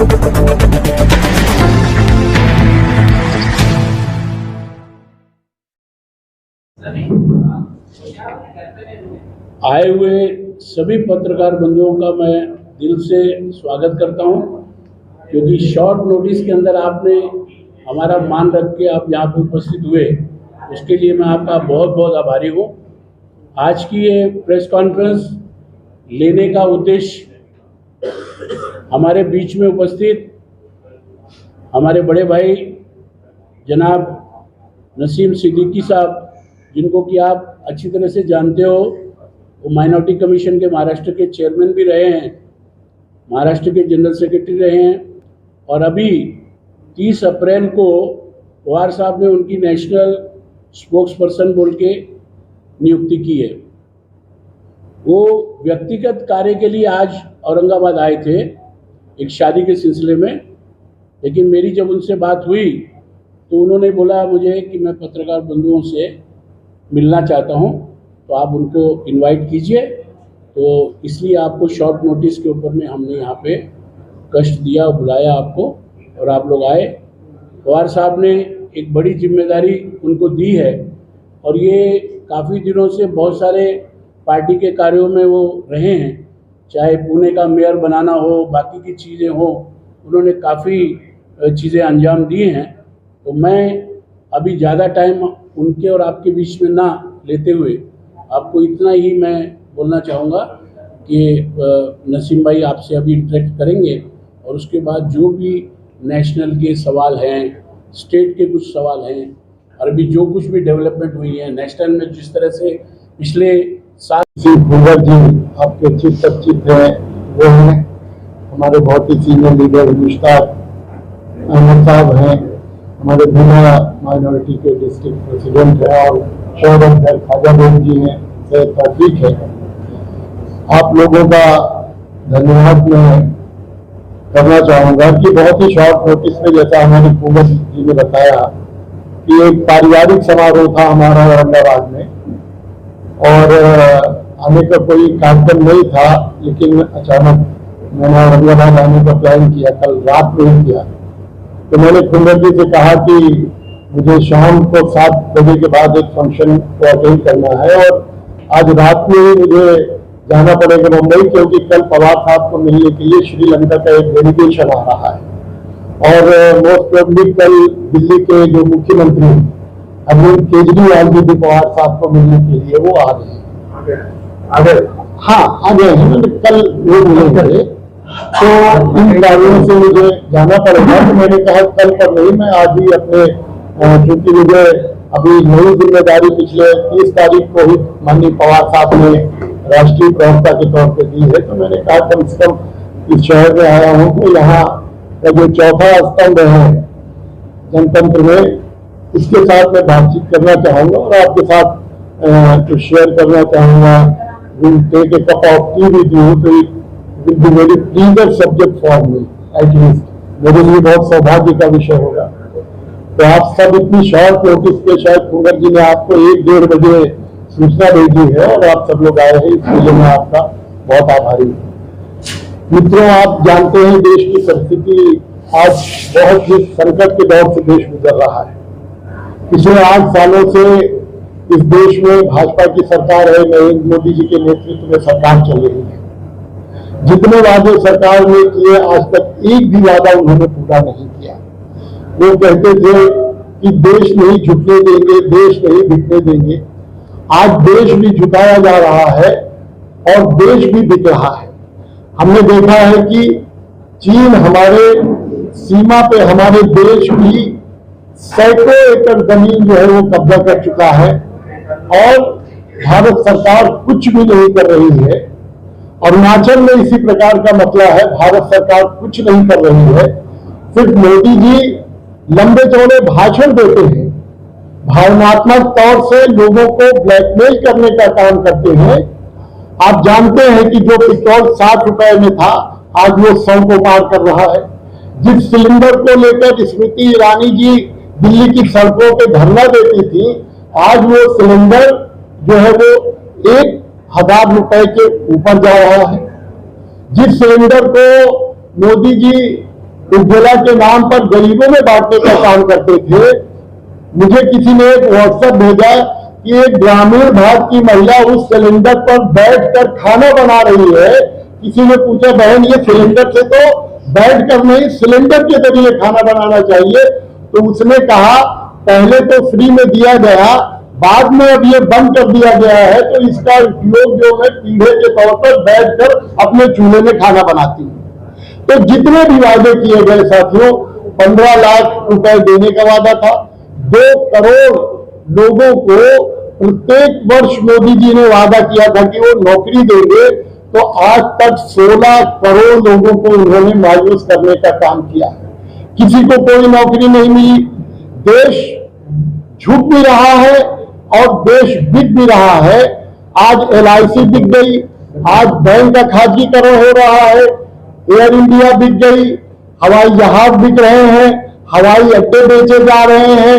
आए हुए सभी पत्रकार बंधुओं का मैं दिल से स्वागत करता हूं, क्योंकि शॉर्ट नोटिस के अंदर आपने हमारा मान रख के आप यहाँ पर उपस्थित हुए, उसके लिए मैं आपका बहुत बहुत आभारी हूँ। आज की ये प्रेस कॉन्फ्रेंस लेने का उद्देश्य हमारे बीच में उपस्थित हमारे बड़े भाई जनाब नसीम सिद्दीकी साहब, जिनको कि आप अच्छी तरह से जानते हो, वो माइनॉरिटी कमीशन के महाराष्ट्र के चेयरमैन भी रहे हैं, महाराष्ट्र के जनरल सेक्रेटरी रहे हैं, और अभी 30 अप्रैल को पवार साहब ने उनकी नेशनल स्पोक्स पर्सन बोल के नियुक्ति की है। वो व्यक्तिगत कार्य के लिए आज औरंगाबाद आए थे एक शादी के सिलसिले में, लेकिन मेरी जब उनसे बात हुई तो उन्होंने बोला मुझे कि मैं पत्रकार बंधुओं से मिलना चाहता हूं, तो आप उनको इनवाइट कीजिए। तो इसलिए आपको शॉर्ट नोटिस के ऊपर में हमने यहाँ पे कष्ट दिया, बुलाया आपको, और आप लोग आए। पवार साहब ने एक बड़ी जिम्मेदारी उनको दी है, और ये काफ़ी दिनों से बहुत सारे पार्टी के कार्यों में वो रहे हैं, चाहे पुणे का मेयर बनाना हो, बाकी की चीज़ें हो, उन्होंने काफ़ी चीज़ें अंजाम दिए हैं। तो मैं अभी ज़्यादा टाइम उनके और आपके बीच में ना लेते हुए आपको इतना ही मैं बोलना चाहूँगा कि नसीम भाई आपसे अभी इंटरेक्ट करेंगे, और उसके बाद जो भी नेशनल के सवाल हैं, स्टेट के कुछ सवाल हैं, और अभी जो कुछ भी डेवलपमेंट हुई है नेशनल में, जिस तरह से पिछले 7 भूंगर जी आपके चीफ सचिव हैं, वो हैं हमारे बहुत ही सीनियर लीडर मुश्ताक अहमद साहब हैं, हमारे बिना माइनॉरिटी के डिस्ट्रिक्ट प्रेसिडेंट है, और शहर अध्यक्ष खाजा बेग जी हैं, सैयद तौफीक है। आप लोगों का धन्यवाद मैं करना चाहूँगा कि बहुत ही शॉर्ट नोटिस में, जैसा हमारे भूंगर जी ने बताया कि एक पारिवारिक समारोह था हमारा औरंगाबाद में, और आने का कोई कार्यक्रम नहीं था, लेकिन अचानक मैंने औरंगाबाद आने का प्लान किया, कल रात में ही किया। तो मैंने भूंगर जी से कहा कि मुझे शाम को 7 बजे के बाद एक फंक्शन को अटेंड करना है, और आज रात में ही मुझे जाना पड़ेगा मुंबई, क्योंकि कल पवार साहब को मिलने के लिए श्रीलंका का एक डेलीगेशन आ रहा है, और मोस्ट प्रोबेबली कल दिल्ली के जो मुख्यमंत्री अरविंद केजरीवाल जी भी पवार साहब को मिलने के लिए वो आ रहे हैं। हाँ, आ गए हैं, मतलब कल वो मिलेंगे। तो इन कार्यों से मुझे जाना पड़ेगा, तो मैंने कहा कल पर नहीं, मैं आज ही अपने, क्योंकि मुझे अभी नई जिम्मेदारी पिछले 30 तारीख को ही माननीय पवार साहब ने राष्ट्रीय प्रवक्ता के तौर पर दी है, तो मैंने कहा कम से कम इस शहर में आया हूँ तो यहाँ का जो चौथा स्तंभ है जनतंत्र में, इसके साथ मैं बातचीत करना चाहूँगा, और आपके साथ कुछ शेयर करना चाहूँगा। Will take a cup of tea with you, तो will be very pleasure subject for me, at least मेरे लिए बहुत सौभाग्य का विषय होगा। तो आप सब इतनी शॉर्ट नोटिस पे, शायद भूंगर जी ने आपको 1-1:30 बजे सूचना भेजी है, और आप सब लोग आए हैं, इसके लिए मैं आपका बहुत आभारी हूँ। मित्रों, आप जानते हैं देश की परिस्थिति आज बहुत ही संकट के दौर से देश गुजर रहा है। पिछले 8 सालों से इस देश में भाजपा की सरकार है, नरेंद्र मोदी जी के नेतृत्व में सरकार चल रही है। जितने वादे सरकार ने किए, आज तक एक भी वादा उन्होंने पूरा नहीं किया। वो कहते थे कि देश नहीं झुकने देंगे, देश नहीं बिकने देंगे। आज देश भी झुकाया जा रहा है और देश भी बिक रहा है। हमने देखा है कि चीन हमारे सीमा पे हमारे देश की सैकड़ों एकड़ जमीन जो है वो कब्जा कर चुका है, और भारत सरकार कुछ भी नहीं कर रही है। अरुणाचल में इसी प्रकार का मसला है, भारत सरकार कुछ नहीं कर रही है। सिर्फ मोदी जी लंबे चौड़े भाषण देते हैं, भावनात्मक तौर से लोगों को ब्लैकमेल करने का काम करते हैं। आप जानते हैं कि जो पेट्रोल 60 रुपए में था, आज वो 100 को पार कर रहा है। जिस सिलेंडर को लेकर स्मृति ईरानी जी दिल्ली की सड़कों पे धरना देती थी, आज वो सिलेंडर जो है वो 1000 रुपए के ऊपर जा रहा है। जिस सिलेंडर को मोदी जी उज्ज्वला के नाम पर गरीबों में बांटने का काम करते थे। मुझे किसी ने एक व्हाट्सएप भेजा कि एक ग्रामीण भारत की महिला उस सिलेंडर पर बैठकर खाना बना रही है। किसी ने पूछा बहन ये सिलेंडर से तो बैठकर नहीं सिलेंडर के जरिए खाना बनाना चाहिए, तो उसने कहा पहले तो फ्री में दिया गया, बाद में अब ये बंद कर दिया गया है, तो इसका उपयोग जो है पीढ़े के तौर पर बैठकर अपने चूल्हे में खाना बनाती है। तो जितने भी वादे किए गए साथियों, 15 लाख रुपए देने का वादा था, 2 करोड़ लोगों को प्रत्येक वर्ष मोदी जी ने वादा किया था कि वो नौकरी देंगे, तो आज तक 16 करोड़ लोगों को उन्होंने मायूस करने का काम किया है। किसी को कोई नौकरी नहीं मिली, देश झुक भी रहा है और देश बिक भी रहा है। आज LIC बिक गई, आज बैंक का खासगीकरण हो रहा है, एयर इंडिया बिक गई, हवाई जहाज बिक रहे हैं, हवाई अड्डे बेचे जा रहे हैं।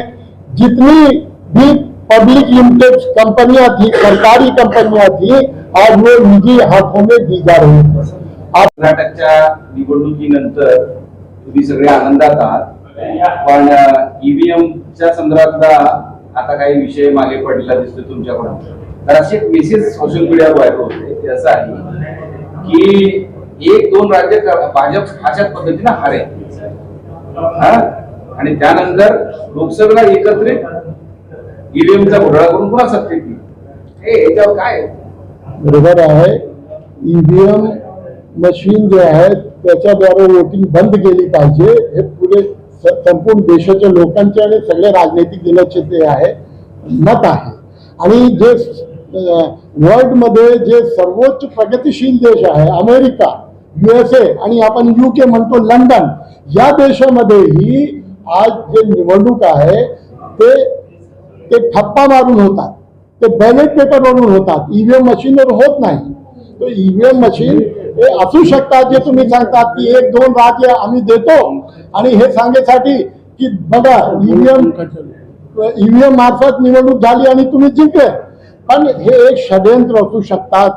जितनी भी पब्लिक लिमिटेड कंपनियां थी, सरकारी कंपनियां थी, आज वो निजी हाथों में दी जा रही है। कर्नाटकच्या निवडणुकीनंतर तुम्ही सगळे आनंदात आहात, पण ईव्हीएमच्या संदर्भातला आता काही विषय मागे पडलेला दिसतो तुमच्याकडून। तर असे एक मेसेज सोशल मीडियावर व्हायरल होते, ते असं आहे की 1-2 राज्य भाजप अशाच पद्धतीने हारे आणि त्यानंतर लोकसभेला एकत्रित ईव्हीएमचा घोटाळा करून पुन्हा सत्तेत येईल। हे याच्यावर काय बरोबर आहे, ईव्हीएम मशीन जे आहे त्याच्याद्वारे वोटिंग बंद केली पाहिजे, हे पुरे संपूर्ण देशाच्या लोकांचे आणि सगळे राजनैतिक दिनाचे ते आहे मत आहे। आणि जे वर्ल्ड मध्ये जे सर्वोच्च प्रगतिशील देश आहे अमेरिका, USA आणि आपण UK म्हणतो लंडन, या देशामध्येही आज जे निवडणूक आहे ते ठप्पा मारून होतात, ते बॅलेट पेपरवरून होतात, ईव्हीएम मशीनवर होत नाही। तो ईव्हीएम मशीन हे असू शकतात जे तुम्ही सांगतात की 1-2 राज्य आम्ही देतो आणि हे सांगण्यासाठी की बघा ईव्हीएम मार्फत निवडणूक झाली आणि तुम्ही जिंकले, पण हे एक षडयंत्र असू शकतात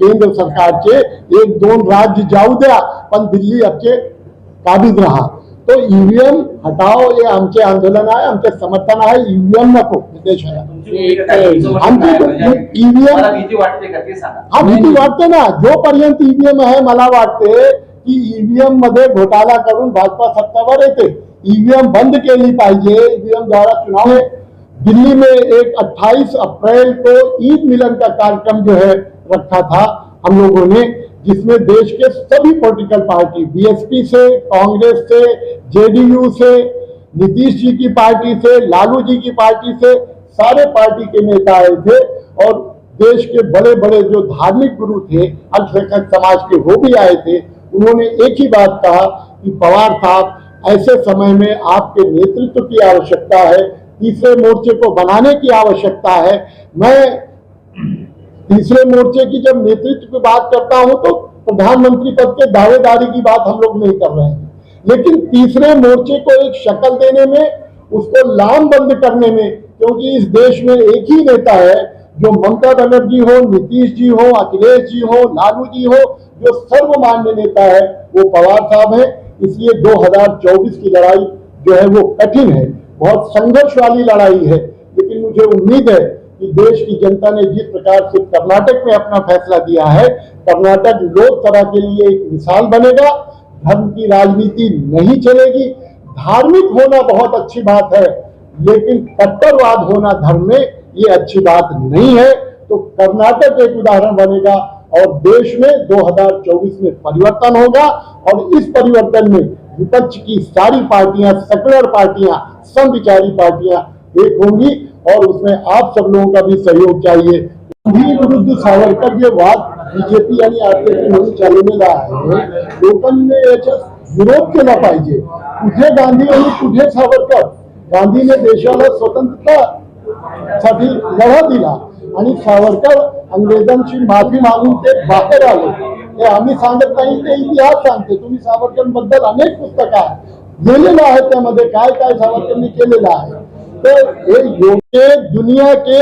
केंद्र सरकारचे। 1-2 राज्य जाऊ द्या, पण दिल्ली आपके काबीज रहा। तो ईव्हीएम हटाओ, हे आमचे आंदोलन आहे, आमचे समर्थन आहे। ईव्हीएम नको देशाला, ईव्हीएम भीती वाटते का ते सांगा। हा भीती वाटते ना, जोपर्यंत ईव्हीएम आहे मला वाटते की ईव्हीएम मध्ये घोटाळा करून भाजपा सत्तावर येते। ईव्हीएम बंद केली पाहिजे। ईव्हीएम द्वारा चुनाव है। दिल्ली में एक 28 अप्रैल को ईद मिलन का कार्यक्रम जो है रखा था हम लोगों ने, जिसमें देश के सभी पॉलिटिकल पार्टी, BSP से, कांग्रेस से, JDU से, नीतीश जी की पार्टी से, लालू जी की पार्टी से, सारे पार्टी के नेता आए थे और देश के बड़े बड़े जो धार्मिक गुरु थे, अल्पसंख्यक समाज के, वो भी आए थे। उन्होंने एक ही बात कहा कि पवार साहब ऐसे समय में आपके नेतृत्व की आवश्यकता है, तीसरे मोर्चे को बनाने की आवश्यकता है। मैं तीसरे मोर्चे की जब नेतृत्व की बात करता हूं तो प्रधानमंत्री पद के दावेदारी की बात हम लोग नहीं कर रहे हैं, लेकिन तीसरे मोर्चे को एक शक्ल देने में, उसको लामबंद करने में, क्योंकि इस देश में एक ही नेता है जो ममता बनर्जी हो, नीतीश जी हो, अखिलेश जी हो, लालू जी हो, जो सर्वमान्य नेता है वो पवार साहब है। इसलिए 2024 की लड़ाई जो है वो कठिन है, बहुत संघर्ष वाली लड़ाई है, लेकिन मुझे उम्मीद है कि देश की जनता ने जिस प्रकार से कर्नाटक में अपना फैसला दिया है, कर्नाटक लोकसभा के लिए एक मिसाल बनेगा। धर्म की राजनीति नहीं चलेगी। धार्मिक होना बहुत अच्छी बात है, लेकिन कट्टरवाद होना धर्म में ये अच्छी बात नहीं है। तो कर्नाटक एक उदाहरण बनेगा और देश में 2024 में परिवर्तन होगा, और इस परिवर्तन में विपक्ष की सारी पार्टियां, सेकुलर पार्टियां, समविचारी पार्टियां एक होंगी, और उसमें आप सब लोगों का भी सहयोग चाहिए। गांधी विरुद्ध सावरकर जे वाद बीजेपी आणि आरजेडी म्हणून चालवलेला आहे, लोकांनी याचा विरोध केला पाहिजे। कुठे गांधी आणि कुठे सावरकर? गांधीने देशाला स्वतंत्रतासाठी लढा दिला आणि सावरकर अंग्रेजांची माफी मागून ते बाहेर आले। हे आम्ही सांगत नाही, ते इतिहास सांगते। तुम्ही सावरकरांबद्दल अनेक पुस्तकं लिहिलेलं आहे, त्यामध्ये काय काय सावरकरांनी केलेलं आहे। तो ये योग्य दुनिया के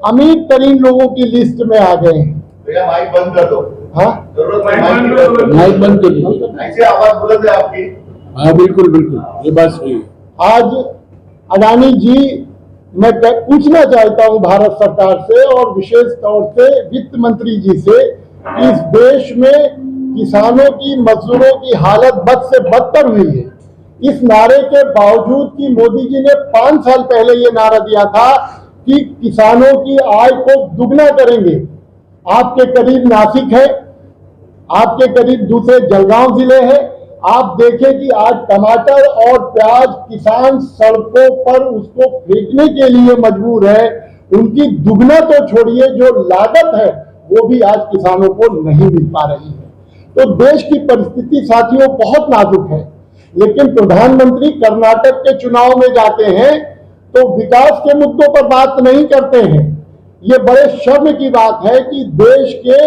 अमीर तरीन लोगों की लिस्ट में आ गए हैं। भैया माइक बंद कर दो। हाँ जरूरत माइक बंद कर दो। ऐसे आवाज बुलंद है आपकी। हाँ बिल्कुल बिल्कुल, ये बात सही है। आज अडानी जी, मैं पूछना चाहता हूं भारत सरकार से और विशेष तौर से वित्त मंत्री जी से, इस देश में किसानों की, मजदूरों की हालत बद से बदतर हुई है। इस नारे के बावजूद कि मोदी जी ने 5 साल पहले ये नारा दिया था कि किसानों की आय को दुगना करेंगे। आपके करीब नासिक है, आपके करीब दूसरे जलगांव जिले हैं, आप देखें कि आज टमाटर और प्याज किसान सड़कों पर उसको फेंकने के लिए मजबूर है। उनकी दुगना तो छोड़िए, जो लागत है वो भी आज किसानों को नहीं मिल पा रही है। तो देश की परिस्थिति साथियों बहुत नाजुक है। लेकिन प्रधानमंत्री कर्नाटक के चुनाव में जाते हैं तो विकास के मुद्दों पर बात नहीं करते हैं। ये बड़े शर्म की बात है कि देश के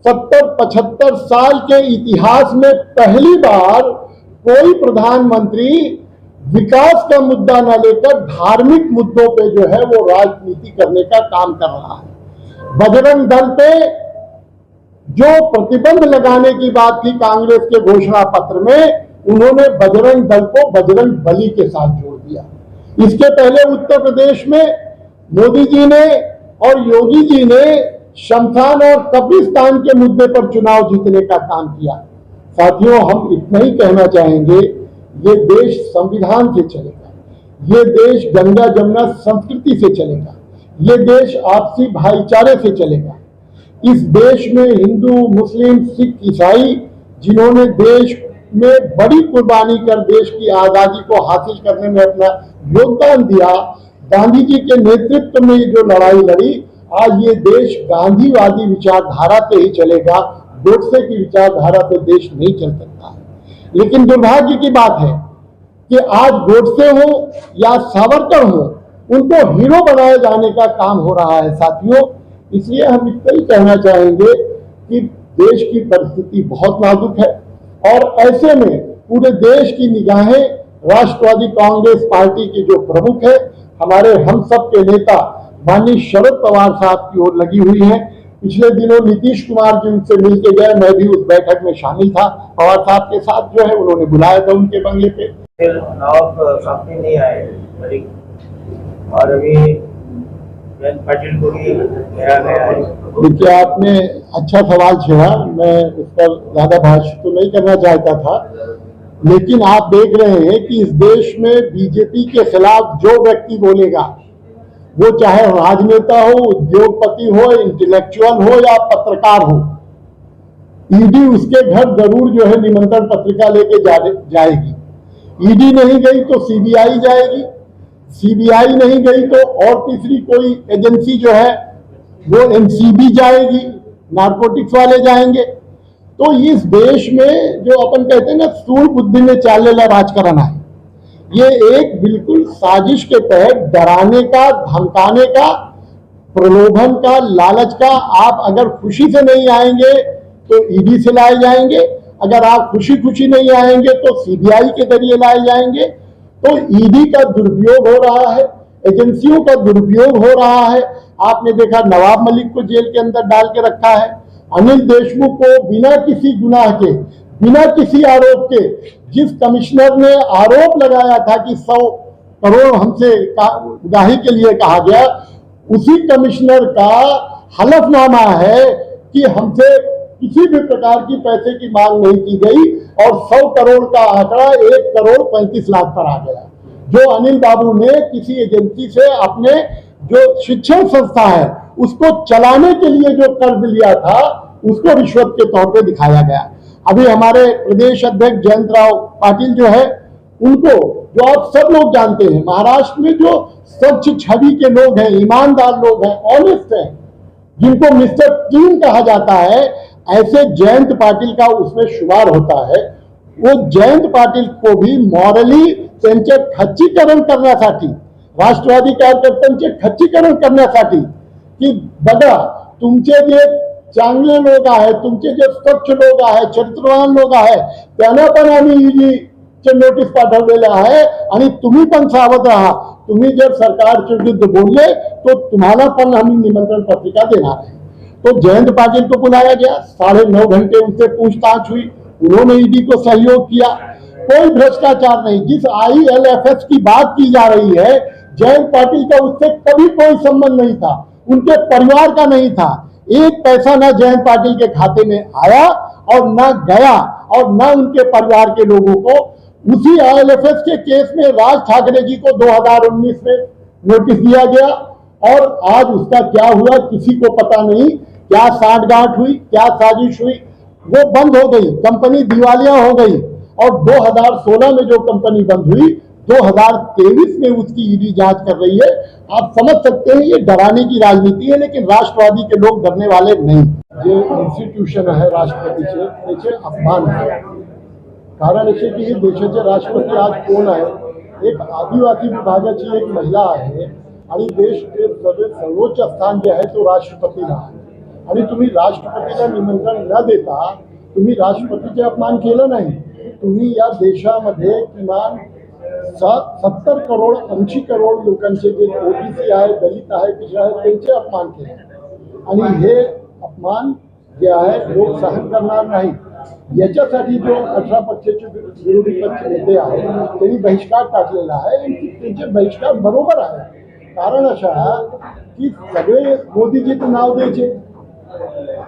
70-75 साल के इतिहास में पहली बार कोई प्रधानमंत्री विकास का मुद्दा न लेकर धार्मिक मुद्दों पे जो है वो राजनीति करने का काम कर रहा है। बजरंग दल पे जो प्रतिबंध लगाने की बात थी कांग्रेस के घोषणा पत्र में, उन्होंने बजरंग दल को बजरंग बली के साथ जोड़ दिया। इसके पहले उत्तर प्रदेश में मोदी जी ने और योगी जी ने शमशान और कब्रिस्तान के मुद्दे पर चुनाव जीतने का काम किया। साथियों, हम इतना ही कहना चाहेंगे, ये देश संविधान से चलेगा, ये देश गंगा जमुना संस्कृति से चलेगा, ये देश आपसी भाईचारे से चलेगा। इस देश में हिंदू, मुस्लिम, सिख, ईसाई जिन्होंने देश में बड़ी कुर्बानी कर देश की आजादी को हासिल करने में अपना योगदान दिया, गांधी जी के नेतृत्व में जो लड़ाई लड़ी, आज ये देश गांधीवादी विचारधारा से ही चलेगा। गोडसे की विचारधारा से देश नहीं चल सकता है। लेकिन दुर्भाग्य की बात है कि आज गोडसे हो या सावरकर हो, उनको हीरो बनाए जाने का काम हो रहा है साथियों। इसलिए हम इतना ही कहना चाहेंगे कि देश की परिस्थिति बहुत नाजुक है और ऐसे में पूरे देश की निगाहें राष्ट्रवादी कांग्रेस पार्टी के जो प्रमुख है, हमारे हम सब के नेता माननीय शरद पवार साहब की ओर लगी हुई है। पिछले दिनों नीतीश कुमार जी उनसे मिलके गए, मैं भी उस बैठक में शामिल था। पवार साहब के साथ जो है उन्होंने बुलाया था उनके बंगले पे। नवाब सामने नहीं आए और अभी जयंत पाटिल को भी घेरा गया है। देखिए, आपने अच्छा सवाल छेड़ा, मैं उस पर ज्यादा भाष्य तो नहीं करना चाहता था, लेकिन आप देख रहे हैं कि इस देश में बीजेपी के खिलाफ जो व्यक्ति बोलेगा, वो चाहे राजनेता हो, उद्योगपति हो, इंटेलेक्चुअल हो या पत्रकार हो, ईडी उसके घर जरूर जो है निमंत्रण पत्रिका लेके जाएगी। ईडी नहीं गई तो सीबीआई जाएगी, सीबीआई नहीं गई तो और तीसरी कोई एजेंसी जो है वो एनसीबी जाएगी, नारकोटिक्स वाले जाएंगे। तो इस देश में जो अपन कहते हैं ना, सूर बुद्धि में चालेला राजकारण है, ये एक बिल्कुल साजिश के तहत डराने का, धमकाने का, प्रलोभन का, लालच का। आप अगर खुशी से नहीं आएंगे तो ईडी से लाए जाएंगे, अगर आप खुशी खुशी नहीं आएंगे तो सीबीआई के जरिए लाए जाएंगे। तो ईडी का दुरुपयोग हो रहा है, एजेंसियों का दुरुपयोग हो रहा है। आपने देखा नवाब मलिक को जेल के अंदर डाल के रखा है, अनिल देशमुख को बिना किसी गुनाह के, बिना किसी आरोप के, जिस कमिश्नर ने आरोप लगाया था कि 100 करोड़ हमसे उगाही के लिए कहा गया, उसी कमिश्नर का हलफनामा है कि हमसे किसी भी प्रकार की पैसे की मांग नहीं की गई और 100 करोड़ का आंकड़ा 1 करोड़ 35 लाख पर आ गया। जो अनिल बाबू ने किसी एजेंसी से अपने जो शिक्षण संस्था है उसको चलाने के लिए जो कर्ज लिया था, उसको रिश्वत के तौर पे दिखाया गया। अभी हमारे प्रदेश अध्यक्ष जयंत राव पाटिल जो है, उनको जो आप सब लोग जानते हैं, महाराष्ट्र में जो स्वच्छ छवि के लोग हैं, ईमानदार लोग हैं, ऑनेस्ट हैं, जिनको मिस्टर क्लीन कहा जाता है, ऐसे जयंत पाटिल का उसमें शुमार होता है। वो जयंत पाटिल को भी मॉरली त्यांचे खच्चीकरण करण्यासाठी, राष्ट्रवादी कार्यकर्त्यांचे खच्चीकरण करण्यासाठी की बघा तुमचे जे चांगले लोक आहेत, तुमचे जे स्वच्छ लोक आहेत, चरित्रवान लोक आहेत, त्यांना पण आम्ही ईडीचे नोटीस पाठवलेले आहे आणि तुम्ही पण सावध राहा। तुम्ही जर सरकारच्या विरुद्ध बोलले तो तुम्हाला पण आम्ही निमंत्रण पत्रिका देणार है। तो जयंत पाटिल को बुलाया गया, 9.5 घंटे उनसे पूछताछ हुई, उन्होंने ईडी को सहयोग किया। कोई भ्रष्टाचार नहीं। जिस IL&FS की बात की जा रही है, जयंत पाटिल का उससे कभी कोई संबंध नहीं था, उनके परिवार का नहीं था। एक पैसा ना जयंत पाटिल के खाते में आया और ना गया, और ना उनके परिवार के लोगों को। उसी IL&FS के केस में राज ठाकरे जी को 2019 में नोटिस दिया गया, और आज उसका क्या हुआ किसी को पता नहीं। क्या साठगांठ हुई, क्या साजिश हुई, वो बंद हो गई, कंपनी दिवालिया हो गई। और 2016 में जो कंपनी बंद हुई, 2023 में उसकी ईडी जांच कर रही है। आप समझ सकते हैं ये डराने की राजनीति है, लेकिन राष्ट्रवादी के लोग डरने वाले नहीं। ये इंस्टीट्यूशन आहे राष्ट्रपतीचे, त्याचे अपमान आहे। कारण असे की हे देशाचे राष्ट्रपती आज कोण आहे? एक आदिवासी विभागाची एक महिला आहे, आणि देशचे सर्वोच्च स्थान जे आहे तो राष्ट्रपतीला आहे। आणि तुम्ही राष्ट्रपतीला निमंत्रण न देता तुम्ही राष्ट्रपतीचे अपमान केलं नाही। तुम्ही या देशामध्ये किमान 70 करोड 80 करोड लोकांचे जे OBC आहे, दलित आहे, पिछड़ा आहे, त्यांचे अपमान केले, आणि हे अपमान जे आहे लोक सहन करणार नाही। याच्यासाठी जो 18 पक्षाचे विरोधी पक्ष नेते आहेत त्यांनी बहिष्कार टाकलेला आहे, आणि त्यांचे बहिष्कार बरोबर आहे। कारण अशा की सगळे मोदीजीचं नाव द्यायचे,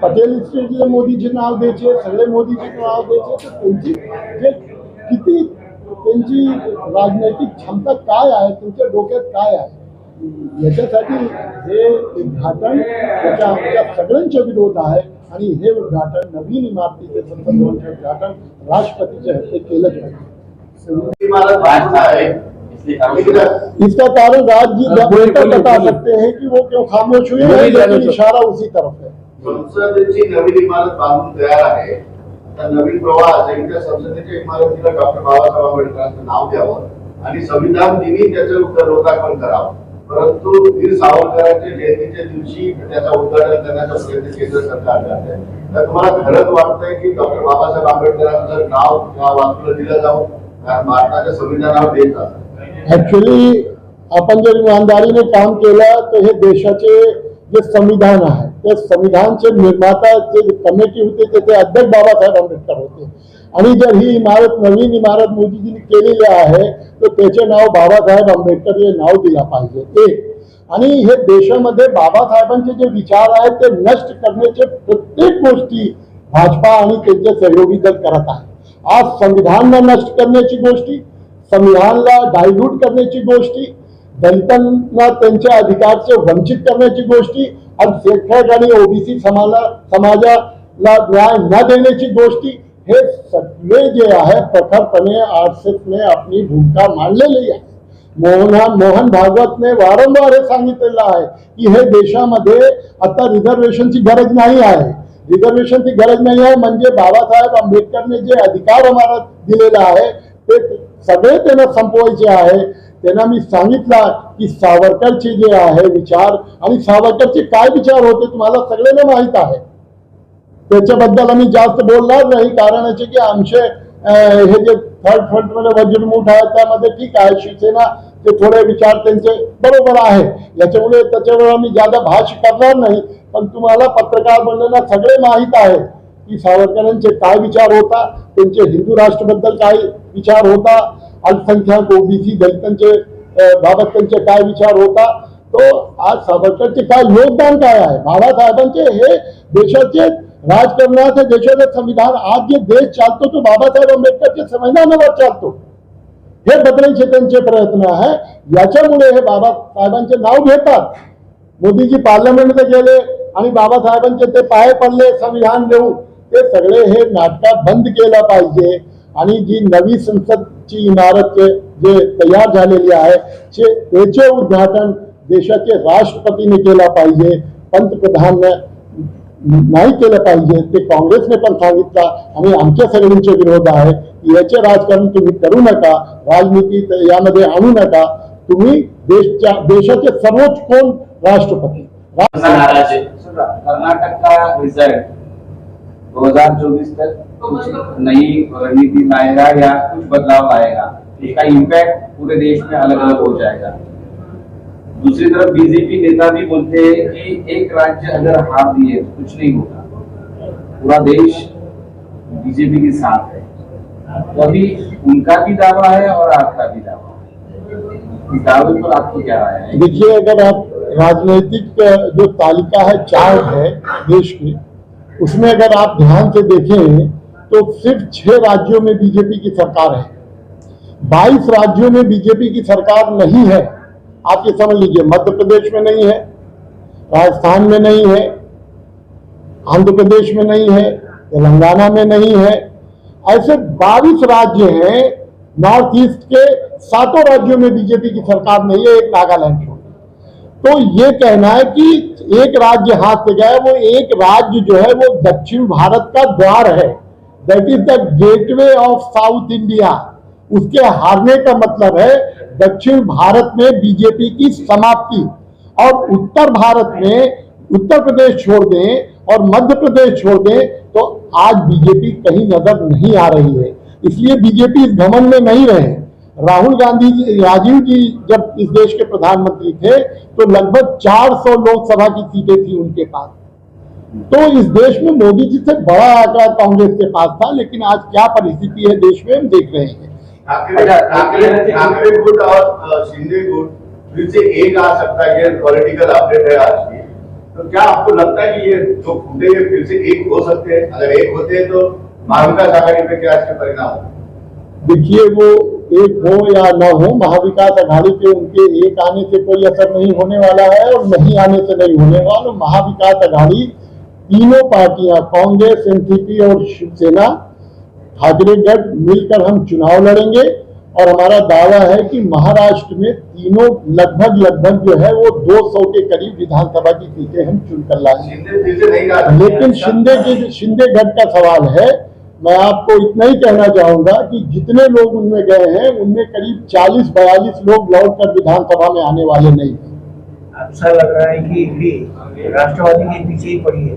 पटेल इन्स्टिट्यूटचे मोदीचे नाव द्यायचे, सगळे मोदीचे नाव द्यायचे, तर त्यांची जे किती त्यांची राजनैतिक क्षमता काय आहे, त्यांच्या डोक्यात काय आहे, याच्यासाठी हे उद्घाटन त्याच्या आमच्या सगळ्यांच्या विरोध आहे। आणि हे उद्घाटन नवीन इमारतीचे संदर्भांचे उद्घाटन राष्ट्रपतीच्या हस्ते केलं जाए। इसका कारण राज्य बता सकते हैं कि वो क्यों खामोश हुए हैं, लेकिन इशारा उसी तरफ है। संसदेची नवीन इमारत बांधून तयार आहे, तर नवीन प्रवाह संयुक्त संसदेच्या इमारतीला डॉक्टर बाबासाहेब आंबेडकरांचं नाव द्यावं आणि संविधान दिनी त्याचं लोकार्पण करावं। परंतु वीर सावरकरांच्या जयंतीच्या दिवशी त्याचं उद्घाटन करण्याचा प्रयत्न केंद्र सरकार करत आहे। तर तुम्हाला खरंच वाटतंय की डॉक्टर बाबासाहेब आंबेडकरांचं नाव त्या वास्तूला दिलं जावं? कारण भारताच्या संविधानावर देश आहे। ऍक्च्युली आपण जर ईमानदारीने काम केलं तर हे देशाचे जे संविधान आहे, त्या संविधानचे निर्माता जे कमिटी होते त्याचे अध्यक्ष बाबासाहेब आंबेडकर होते, आणि जर ही इमारत नवीन इमारत मोदीजींनी केलेली आहे तर त्याचे नाव बाबासाहेब आंबेडकर हे नाव दिला पाहिजे। एक, आणि हे देशामध्ये बाबासाहेबांचे जे विचार आहेत ते नष्ट करण्याचे प्रत्येक गोष्टी भाजपा आणि त्यांचे सहयोगी दल करत आहे। आज संविधानला नष्ट करण्याची गोष्टी, संविधानला डायल्यूट करण्याची गोष्टी, दलितांना त्यांच्या अधिकारचे वंचित करण्याची गोष्टी, आणि सेक्रेट आणि OBC समाजाला न्याय न देण्याची गोष्टी, हे सगळे जे आहे प्रखरपणे RSSने आपली भूमिका मांडलेली आहे। मोहन भागवतने वारंवार हे सांगितलेलं आहे की हे देशामध्ये आता रिझर्वेशनची गरज नाही आहे। रिझर्वेशनची गरज नाही आहे म्हणजे बाबासाहेब आंबेडकरने जे अधिकार आम्हाला दिलेला आहे ते सगळे त्यांना संपवायचे आहे। त्यांना मी सांगितलं की सावरकरचे जे आहे विचार, आणि सावरकरचे काय विचार होते तुम्हाला सगळ्यांना माहित आहे, त्याच्याबद्दल आम्ही जास्त बोलणार नाही। कारण की आमचे हे जे थर्ड फ्रंटमध्ये वज्रमुठ आहे त्यामध्ये ठीक आहे, शिवसेना ते थोडे विचार त्यांचे बरोबर आहे, याच्यामुळे त्याच्यावर आम्ही ज्यादा भाष्य करणार नाही। पण तुम्हाला पत्रकार मंडळांना सगळे माहित आहे की सावरकरांचे काय विचार होता, त्यांचे हिंदू राष्ट्राबद्दल काय विचार होता, अल्पसंख्याक OBC दलितांचे बाबत त्यांचे काय विचार होता, तो आज सावरकरचे काय योगदान काय आहे। बाबासाहेबांचे हे देशाचे राजकारणाचे देशाचे संविधान, आज जे देश चालतो तो बाबासाहेब आंबेडकरच्या संविधानावर चालतो, हे बदलायचे त्यांचे प्रयत्न आहे। याच्यामुळे हे बाबासाहेबांचे नाव घेतात। मोदीजी पार्लमेंटमध्ये गेले आणि बाबासाहेबांचे ते पाय पडले संविधान देऊन, ते सगळे हे नाटक बंद केलं पाहिजे। आणि जी नवी संसदची इमारत जे तयार झालेली आहे त्याचे उद्घाटन देशाचे राष्ट्रपतीने केला पाहिजे, पंतप्रधान नाही केलं पाहिजे। ते काँग्रेसने पण सांगितलं, आणि आमच्या सगळ्यांचे विरोध आहे की याचे राजकारण तुम्ही करू नका, राजनीती यामध्ये आणू नका। तुम्ही देशाचे सर्वोच्च कोण राष्ट्रपती। कर्नाटक का रिजल्ट 2024 तक कुछ नई रणनीति लाएगा या कुछ बदलाव आएगा, इसका इम्पैक्ट पूरे देश में अलग अलग हो जाएगा। दूसरी तरफ बीजेपी नेता भी बोलते हैं कि एक राज्य अगर हार दिए तो कुछ नहीं होगा, पूरा देश बीजेपी के साथ है। तो अभी उनका भी दावा है और आपका भी दावा है, इस दावे पर आपको क्या राय है? देखिए, अगर आप राजनीतिक जो तालिका है, चार्ट है देश की, उसमें अगर आप ध्यान से देखें तो सिर्फ 6 राज्यों में बीजेपी की सरकार है, 22 राज्यों में बीजेपी की सरकार नहीं है। आप ये समझ लीजिए, मध्य प्रदेश में नहीं है, राजस्थान में नहीं है, आंध्र प्रदेश में नहीं है, तेलंगाना में नहीं है। ऐसे 22 राज्य हैं, नॉर्थ ईस्ट के 7 राज्यों में बीजेपी की सरकार नहीं है, एक नागालैंड छोड़। तो ये कहना है कि एक राज्य हाथ से गया, वो एक राज्य जो है वो दक्षिण भारत का द्वार है, that is the gateway of south India. उसके हारने का मतलब है दक्षिण भारत में बीजेपी की समाप्ति। और उत्तर भारत में उत्तर प्रदेश छोड़ दें और मध्य प्रदेश छोड़ दें तो आज बीजेपी कहीं नजर नहीं आ रही है। इसलिए बीजेपी इस घमंड में नहीं रहे। राहुल गांधी जी, राजीव जी जब इस देश के प्रधानमंत्री थे तो लगभग 400 लोकसभा की सीटें थी उनके पास। तो इस देश में मोदी जी से बड़ा आंकड़ा कांग्रेस के पास था, लेकिन आज क्या परिस्थिति है देश में हम देख रहे हैं। ठाकरे गुट और शिंदे गुट फिर से एक आ सकता है, ये पॉलिटिकल अपडेट है आज की। तो क्या आपको लगता है कि ये जो फूटे ये फिर से एक हो सकते हैं? अगर एक होते हैं तो महाविकास आघाड़ी पे क्या इसके परिणाम होगा? देखिए, वो एक हो या न हो, महाविकास आघाड़ी के उनके एक आने से कोई असर नहीं होने वाला है और नहीं आने से नहीं होने वाला। महाविकास आघाड़ी तीनों पार्टियां, कांग्रेस, एनसीपी और शिवसेना, ठाकरे गठ मिलकर हम चुनाव लड़ेंगे। और हमारा दावा है कि महाराष्ट्र में तीनों लगभग जो है वो 200 के करीब विधानसभा की सीटें हम चुनकर लाएंगे। लेकिन शिंदे गठ का सवाल है, मैं आपको इतना ही कहना चाहूंगा कि जितने लोग उनमें गए हैं उनमें करीब 40-42 लोग लौटकर विधानसभा में आने वाले नहीं हैं। अच्छा लग रहा है कि राष्ट्रवादी के पीछे ही पड़ी है।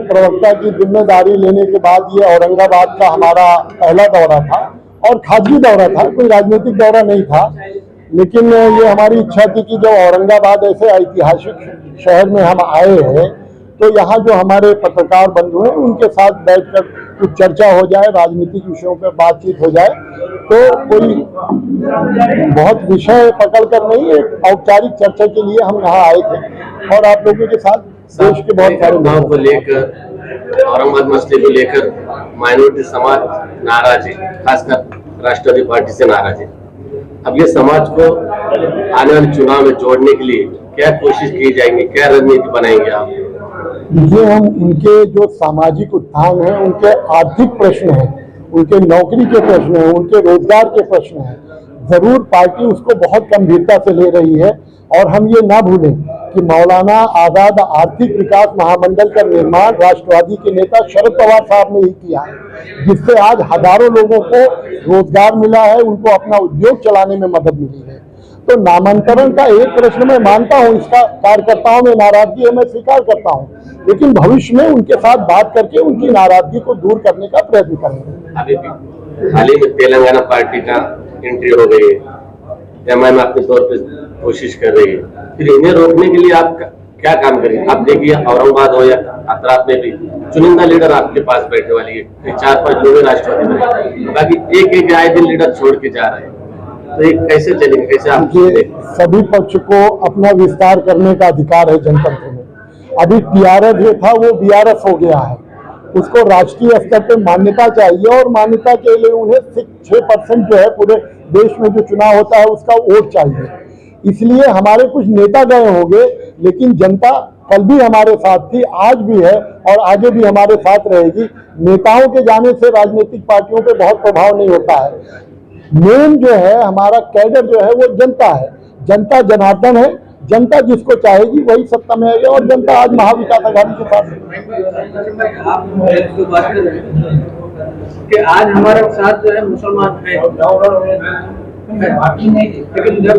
प्रवक्ता की जिम्मेदारी लेने के बाद ये औरंगाबाद का हमारा पहला दौरा था और खासगी दौरा था, कोई राजनीतिक दौरा नहीं था। लेकिन ये हमारी इच्छा थी कि जब औरंगाबाद ऐसे ऐतिहासिक शहर में हम आए हैं तो यहाँ जो हमारे पत्रकार बंधु हैं उनके साथ बैठकर कुछ चर्चा हो जाए, राजनीतिक विषयों पर बातचीत हो जाए। तो कोई बहुत विषय पकड़कर नहीं, एक औपचारिक चर्चा के लिए हम यहाँ आए थे और आप लोगों के साथ देश के बहुत सारे गाँव को लेकर, औरंगाबाद मसले को लेकर माइनॉरिटी समाज नाराज है, खासकर राष्ट्रवादी पार्टी से नाराज है। अब ये समाज को आने वाले चुनाव में जोड़ने के लिए क्या कोशिश की जाएंगी, क्या रणनीति बनाएंगे आप? देखिए, हम उनके जो सामाजिक उत्थान है, उनके आर्थिक प्रश्न हैं, उनके नौकरी के प्रश्न हैं, उनके रोजगार के प्रश्न हैं, जरूर पार्टी उसको बहुत गंभीरता से ले रही है। और हम ये ना भूलें कि मौलाना आजाद आर्थिक विकास महामंडल का निर्माण राष्ट्रवादी के नेता शरद पवार साहब ने ही किया है, जिससे आज हजारों लोगों को रोजगार मिला है, उनको अपना उद्योग चलाने में मदद मिली है। तो नामांतरण का एक प्रश्न मैं मानता हूं, इसका कार्यकर्ताओं में नाराजगी है, मैं स्वीकार करता हूं, लेकिन भविष्य में उनके साथ बात करके उनकी नाराजगी को दूर करने का प्रयत्न करेंगे। अभी हाल ही में तेलंगाना पार्टी का एंट्री हो गई है, एमआईएम अपने तौर पर कोशिश कर रही है, फिर इन्हें रोकने के लिए आप क्या काम करेंगे? आप देखिए, औरंगाबाद हो या अतराफ में भी चुनिंदा लीडर आपके पास बैठने वाली है, 4-5 लोग राष्ट्रवादी में, बाकी एक आए दिन लीडर छोड़ के जा रहे हैं। तो ये कैसे चलेंगे, कैसे आप? सभी पक्ष को अपना विस्तार करने का अधिकार है जनतंत्र में। अभी टीआरएस जो था वो बीआरएस हो गया है, उसको राष्ट्रीय स्तर पे मान्यता चाहिए और मान्यता के लिए उन्हें 6% जो है पूरे देश में जो चुनाव होता है उसका वोट चाहिए। इसलिए हमारे कुछ नेता गए होंगे, लेकिन जनता कल भी हमारे साथ थी, आज भी है और आगे भी हमारे साथ रहेगी। नेताओं के जाने से राजनीतिक पार्टियों पे बहुत प्रभाव नहीं होता है। मेन जो है हमारा कैडर जो है वो जनता है, जनता जनार्दन है, जनता जिसको चाहेगी वही सत्ता में आएगी और जनता आज महाविकास आघाड़ी के साथ कि आज हमारे साथ जो है मुसलमान है, लेकिन जब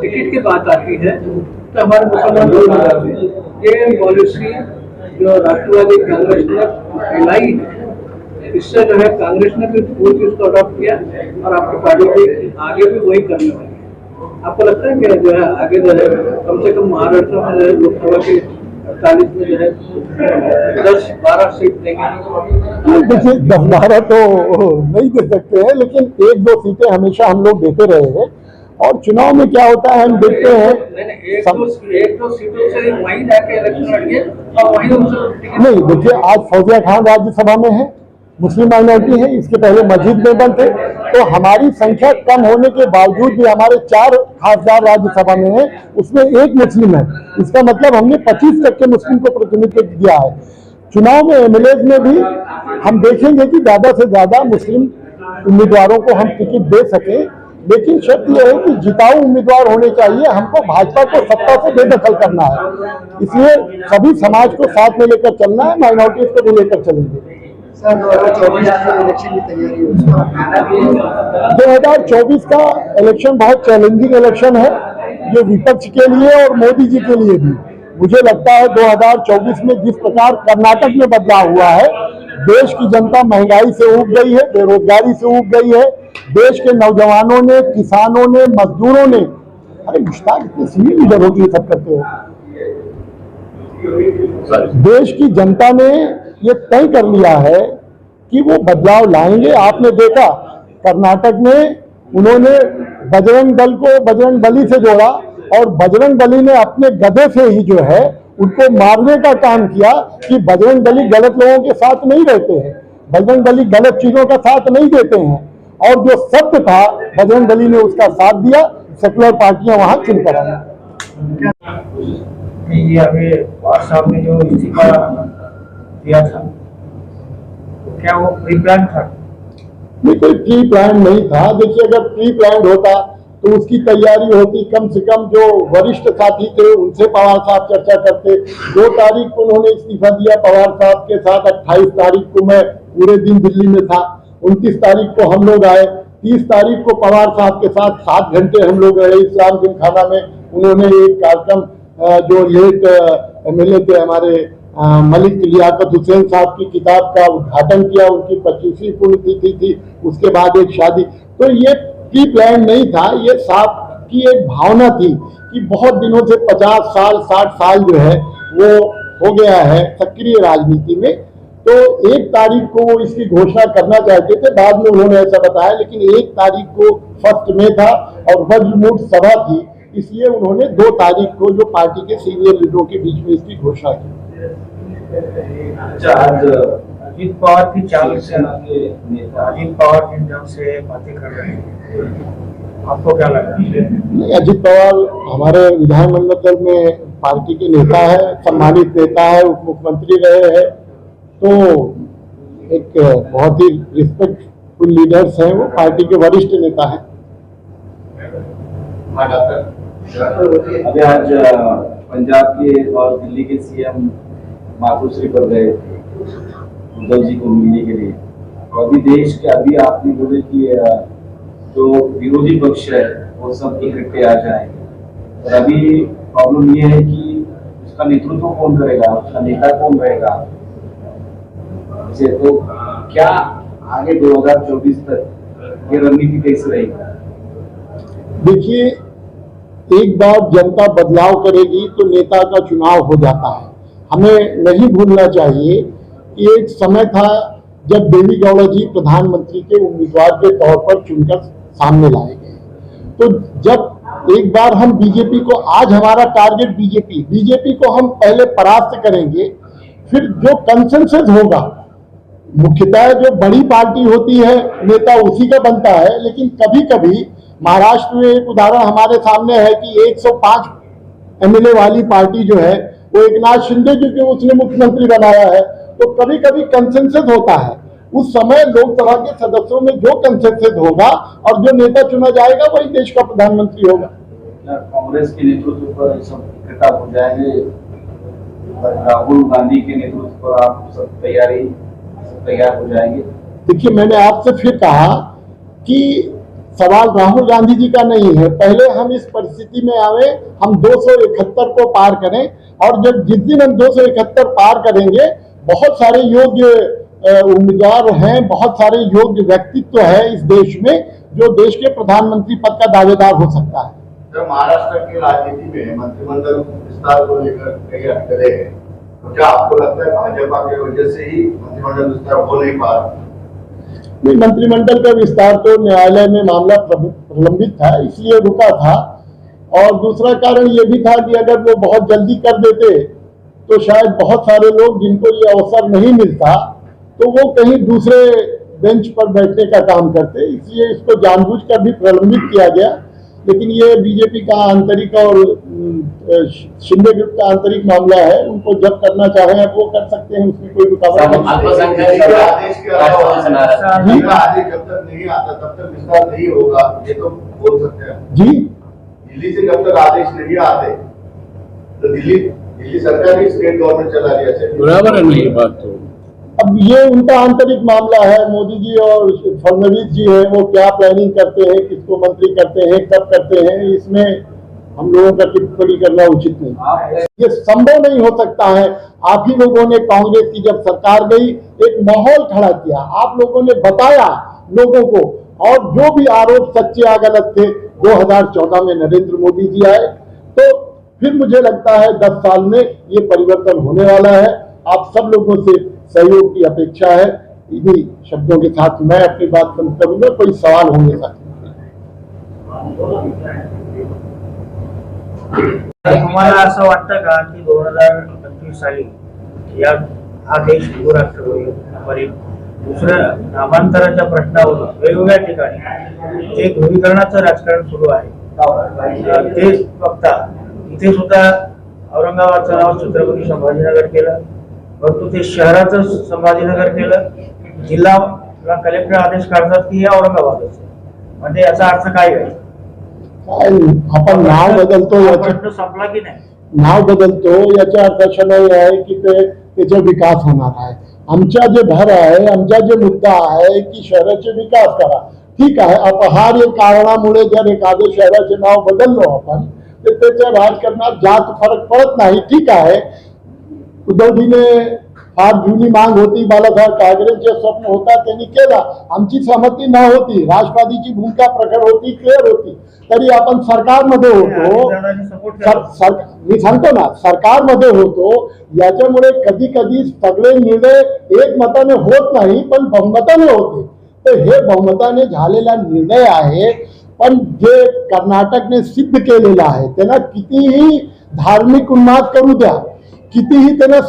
टिकट की बात आती है तो हमारे मुसलमान लोग हो जाते हैं। ये पॉलिसी जो राष्ट्रवादी कांग्रेस ने फैलाई है, इससे जो है कांग्रेस ने भी पूरी चीज को अडॉप्ट किया और आपकी पार्टी भी आगे भी वही करने वाली है। आपको लगता है कि जो है आगे जो है कम से कम महाराष्ट्र में जो है लोकसभा की 48 में जो है 10-12 सीट देंगे। देखिए 10-12 तो नहीं दे सकते हैं, लेकिन 1-2 सीटें हमेशा हम लोग देते रहे हैं और चुनाव में क्या होता है हम देखते हैं। एक दो सीटों से वहीं जाके इलेक्शन लड़िए और वहीं उनसे नहीं, देखिए आज फौजिया खान राज्यसभा में है, मुस्लिम माइनॉरिटी है, इसके पहले मस्जिद में बंद थे, तो हमारी संख्या कम होने के बावजूद भी हमारे 4 खासदार राज्यसभा में हैं, उसमें 1 मुस्लिम है। इसका मतलब हमने 25% मुस्लिम को प्रतिनिधित्व दिया है। चुनाव में एमएलए में भी हम देखेंगे कि ज्यादा से ज्यादा मुस्लिम उम्मीदवारों को हम टिकट दे सके, लेकिन शर्त यह है कि जिताऊ उम्मीदवार होने चाहिए। हमको भाजपा को सत्ता से बेदखल करना है, इसलिए सभी समाज को साथ में लेकर चलना है, माइनॉरिटीज को भी लेकर चलेंगे। 2024 का इलेक्शन बहुत चैलेंजिंग इलेक्शन है, ये विपक्ष के लिए और मोदी जी के लिए भी। मुझे लगता है 2024 में जिस प्रकार कर्नाटक में बदलाव हुआ है, देश की जनता महंगाई से ऊब गई है, बेरोजगारी से ऊब गई है, देश के नौजवानों ने, किसानों ने, मजदूरों ने, अरे मुश्ताक इतने सीनियर लीडर होगी सब करते हो, देश की जनता ने ये तय कर लिया है कि वो बदलाव लाएंगे। आपने देखा कर्नाटक में उन्होंने बजरंग दल को बजरंग बली से जोड़ा और बजरंग बली ने अपने गधे से ही जो है उनको मारने का काम किया कि बजरंग बली गलत लोगों के साथ नहीं रहते हैं, बजरंग बली गलत चीजों का साथ नहीं देते हैं, और जो सत्य था बजरंग बली ने उसका साथ दिया। सेकुलर पार्टियां वहां चुनकर आई। ये अभी साहब ने जो इस्तीफा दिया था, तो क्या वो प्री प्लान था? नहीं, कोई प्री प्लान नहीं था। देखिए अगर प्री प्लान होता तो उसकी तैयारी होती, कम से कम जो वरिष्ठ साथी थे उनसे पवार साहब चर्चा करते। 2 तारीख को उन्होंने इस्तीफा दिया पवार साहब के साथ, 28 तारीख को मैं पूरे दिन दिल्ली में था, 29 तारीख को हम लोग आए, 30 तारीख को पवार साहब के साथ 7 घंटे हम लोग रहे इस्लाम जिमखाना में। उन्होंने एक कार्यक्रम जो लेट एमएलए थे हमारे मलिक लियाकत हुसैन साहब की किताब का उद्घाटन किया, उनकी 25वीं पुण्यतिथि थी, उसके बाद एक शादी। तो ये प्री प्लान नहीं था, ये साहब की एक भावना थी कि बहुत दिनों से 50 साल 60 साल जो है वो हो गया है सक्रिय राजनीति में, तो 1 तारीख को वो इसकी घोषणा करना चाहते थे, बाद में उन्होंने ऐसा बताया, लेकिन 1 तारीख को 1 मई था और वज्रमूठ सभा थी, इसलिए उन्होंने 2 तारीख को जो पार्टी के सीनियर लीडरों के बीच में इसकी घोषणा की। अच्छा, आज अजीत पवार की चाल से अजीत पवार जिन ढंग से बातें कर रहे हैं, आपको क्या लगता है? नहीं, अजीत पवार हमारे विधानमंडल दल में पार्टी के नेता है, सम्मानित नेता है, उप मुख्यमंत्री रहे हैं, तो एक बहुत ही रिस्पेक्टफुल लीडर्स हैं, वो पार्टी के वरिष्ठ नेता हैं। अभी आज पंजाब के और दिल्ली के सीएम मातोश्री पर गए उद्धव जी को मिलने के लिए, तो अभी देश के अभी आपने बोले कि जो विरोधी पक्ष है वो सब इकट्ठे आ जाएंगे, और अभी प्रॉब्लम ये है कि उसका नेतृत्व कौन करेगा, उसका नेता कौन रहेगा, तो क्या आगे 2024 तक ये रणनीति कैसे रहेगी? देखिए, एक बार जनता बदलाव करेगी तो नेता का चुनाव हो जाता है। हमें नहीं भूलना चाहिए कि एक समय था जब देवी गौड़ा जी प्रधानमंत्री के उम्मीदवार के तौर पर चुनकर सामने लाए गए, तो जब एक बार हम बीजेपी को, आज हमारा टारगेट बीजेपी को हम पहले परास्त करेंगे, फिर जो कंसेंसस होगा, मुख्यतः जो बड़ी पार्टी होती है नेता उसी का बनता है, लेकिन कभी कभी महाराष्ट्र में एक उदाहरण हमारे सामने है कि 105 एमएलए वाली पार्टी जो है वो एकनाथ शिंदे जी को उसने मुख्यमंत्री बनाया है, तो कभी कभी कंसेंसस होता है। उस समय लोकसभा के सदस्यों में जो कंसेंसस होगा और जो नेता चुना जाएगा वही देश का प्रधानमंत्री होगा। कांग्रेस के नेतृत्व पर सब इकट्ठा हो जाएंगे, राहुल गांधी के नेतृत्व पर आप सब तैयार हो जाएंगे? देखिए, मैंने आपसे फिर कहा कि सवाल राहुल गांधी जी का नहीं है, पहले हम इस परिस्थिति में आवे, हम 271 को पार करें, और जब जिस दिन हम 271 पार करेंगे, बहुत सारे योग्य उम्मीदवार हैं, बहुत सारे योग्य व्यक्तित्व है इस देश में जो देश के प्रधानमंत्री पद का दावेदार हो सकता है। अच्छा, महाराष्ट्र की राजनीति में मंत्रिमंडल विस्तार को लेकर कई अटकलें हैं, तो क्या आपको लगता है भाजपा की वजह से ही मंत्रिमंडल विस्तार हो नहीं पा रहा? नहीं, मंत्रिमंडल का विस्तार तो न्यायालय में मामला प्रलंबित था, इसलिए रुका था। और दूसरा कारण ये भी था कि अगर वो बहुत जल्दी कर देते तो शायद बहुत सारे लोग जिनको ये अवसर नहीं मिलता तो वो कहीं दूसरे बेंच पर बैठने का काम करते, इसलिए इसको जानबूझकर भी प्रलंबित किया गया। लेकिन ये बीजेपी का आंतरिक और शिंदे ग्रुप का आंतरिक मामला है, उनको जब करना चाहें वो कर सकते हैं, उसमें कोई रुकावट नहीं। आदेश के अलावा आदेश जब तक नहीं आता तब तक विस्तार नहीं होगा, ये तो बोल सकते हैं जी। दिल्ली से जब तक आदेश नहीं आते तो दिल्ली सरकार ही स्टेट गवर्नमेंट चला रही है, बराबर है नहीं ये बात तो। अब ये उनका आंतरिक मामला है, मोदी जी और फडणवीस जी हैं, वो क्या प्लानिंग करते हैं, किसको मंत्री करते हैं, कब करते हैं, इसमें हम लोगों का टिप्पणी करना उचित नहीं। ये संभव नहीं हो सकता है। आप ही लोगों ने कांग्रेस की जब सरकार गई एक माहौल खड़ा किया, आप लोगों ने बताया लोगों को, और जो भी आरोप सच्चे या गलत थे 2014 में नरेंद्र मोदी जी आए, तो फिर मुझे लगता है 10 साल में ये परिवर्तन होने वाला है। आप सब लोगों से सहयोग की अपेक्षा है। इन्हीं शब्दों के साथ मैं अपनी बात समाप्त करूंगा। कोई सवाल होंगे साथ? तुम्हाला असं वाटतं का की 2025 साली या हा देश हिंदू राष्ट्र होईल, आणि दुसऱ्या नामांतराच्या प्रश्नावरून वेगवेगळ्या ठिकाणी जे ध्रुवीकरणाचं राजकारण सुरू आहे ते बघता इथे सुद्धा औरंगाबादचं नाव छत्रपती संभाजीनगर केलं, परंतु ते शहराचं संभाजीनगर केलं, जिल्हा कलेक्टर आदेश काढतात की हे औरंगाबादच आहे, म्हणजे याचा अर्थ काय आहे? आपण नाव बदलतो, प्रश्न संपला की नाही? नाव बदलतो याचा अर्थ असा नाही आहे की त्याचा विकास होणार आहे। आमचा जे भर आहे, आमचा जे मुद्दा आहे की शहराचे विकास करा, ठीक आहे। अपहार या कारणामुळे जर एखाद्या शहराचे नाव बदललो आपण तर त्याच्या राजकारणात जास्त फरक पडत नाही, ठीक आहे। उद्धवजीने फार जुनी मांग होती, बाळासाहेब ठाकरेंचे स्वप्न होता, त्यांनी केला, आमची सहमती न होती, राष्ट्रवादीची भूमिका प्रकट होती, क्लिअर होती, तरी आपण सरकारमध्ये होतो, मी सांगतो ना सरकारमध्ये होतो, याच्यामुळे कधी कधी सगळे निर्णय एकमताने होत नाही पण बहुमताने होते। तर हे बहुमताने झालेला निर्णय आहे, पण जे कर्नाटकने सिद्ध केलेला आहे त्यांना कितीही धार्मिक उन्माद करू द्या, कितीही त्यांना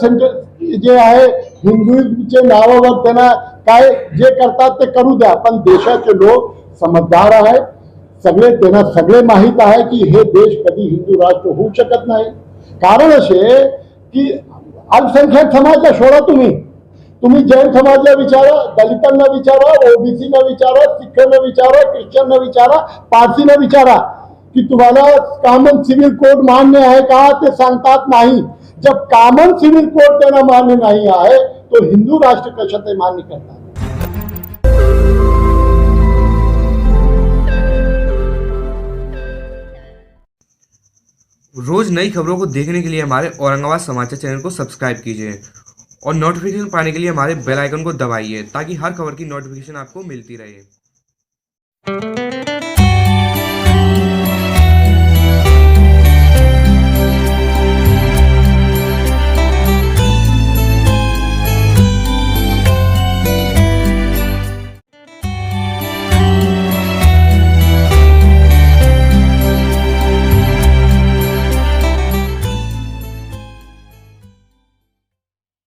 जे आहे हिंदुत्वच्या नावावर त्यांना काय जे करतात ते करू द्या, पण देशाचे लोक समजदार आहेत, सगळे त्यांना सगळे माहित आहे की हे देश कधी हिंदू राष्ट्र होऊ शकत नाही। कारण असे की अल्पसंख्याक समाजला सोडा, तुम्ही जैन समाजला विचारा, दलितांना विचारा, ओबीसीना विचारा, सिखांना विचारा, ख्रिश्चनना विचारा, पारसीना विचारा की तुम्हाला कॉमन सिव्हिल कोड मान्य आहे का, ते सांगतात नाही। जब कॉमन सिव्हिल कोड त्यांना मान्य नाही आहे तो हिंदू राष्ट्र कशा ते मान्य करतात? रोज नई खबरों को देखने के लिए हमारे औरंगाबाद समाचार चैनल को सब्सक्राइब कीजिए और नोटिफिकेशन पाने के लिए हमारे बेल आइकन को दबाइए ताकि हर खबर की नोटिफिकेशन आपको मिलती रहे।